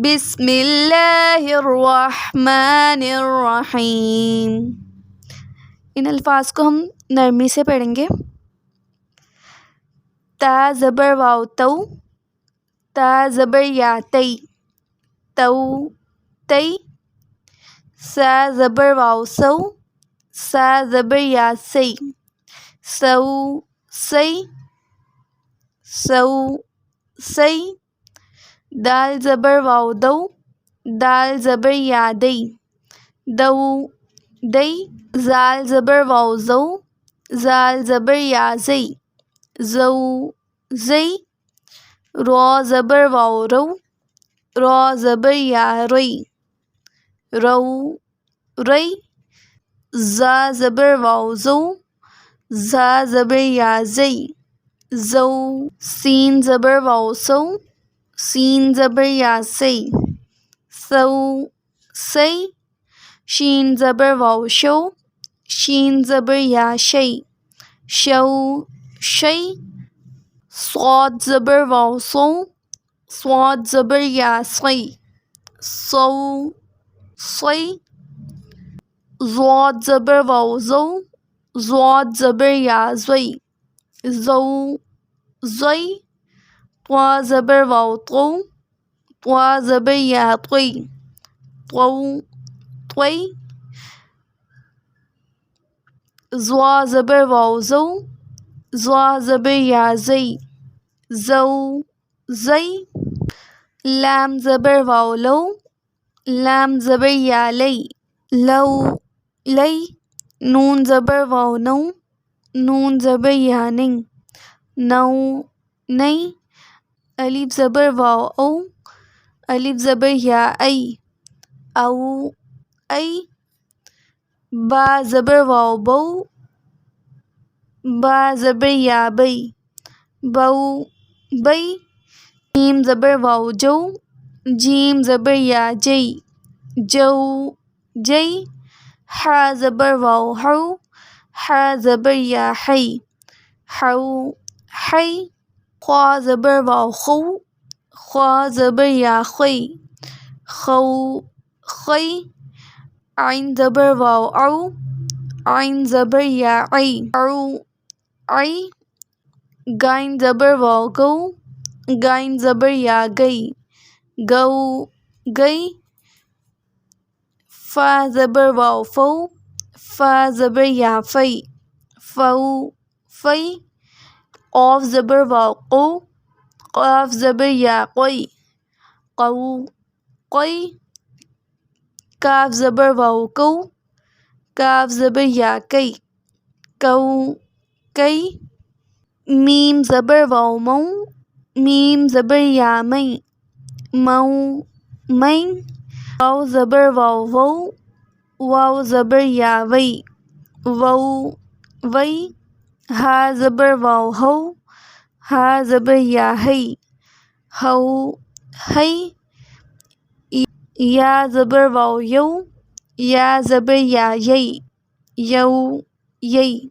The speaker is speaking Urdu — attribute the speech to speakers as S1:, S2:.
S1: بسم اللہ الرحمن الرحیم۔ ان الفاظ کو ہم نرمی سے پڑھیں گے۔ تا زبر واو تو، تا زبر یا تی، تو تی۔ سا زبر واو سو، سا زبر یا سی، سو سی، سو سی۔ دال زبر واو دو، دال زبر یا دی، دو دی۔ زال زبر واو زو، زال زبر یا زی، زو زی۔ رو زبر واو رو، رو زبر یا ری، رو ری۔ زا زبر واو زو، زا زبر یا زی، زو۔ سین زبر واو سو، سین زبر یا سی، سو سی۔ شین زبر واو شو، شین زبر یا شی، شو شی۔ صاد زبر واو سو، صاد زبر یا سی، سو سی۔ ضاد زبر واو زو، ضاد زبر یا زوی، زو زوی۔ طوا زبر واو طو، طوا زبر یا طوی، طو طوی۔ زوا زبر واو زو، زوا زبر یا زی، زو زی۔ لام زبر واو لو، لام زبر یا لی، لو لی۔ نون زبر واو نو، نون زبر یا نی، نو نی۔ الف زبر واو او، الف زبر یا ای، او ای۔ با زبر واو بو، با زبر یا بی، بو بی۔ جیم زبر واو جو، جیم زبر یا جی، جو جی۔ حا زبر واو حو، حا زبر یا حی، حو حی۔ خوا زبر واو خو، خوا زبر یا خوی، خو خوی۔ عین زبر واو عو، عین زبر یا عی، عو عی۔ گائن زبر واو گو، گائن زبر یا گئی، گو گئی۔ فا زبر واو فو، فا زبر یا فی، فو فی۔ قاف زبر واو قو، قاف زبر یا قوی، قو قوی۔ کاف زبر واو کو، کاف زبر یا کئی، کو کئی۔ میم زبر واو مو، میم زبر یا مئی، مو مئی۔ واو زبر واو وو، واو زبر یا وئی، وو وئی۔ ہا زبر واو ہو، ہا زبر یا ہئی، ہو ہئی۔ یا زبر واو یو، یا زبر یا یئی، یو یئی۔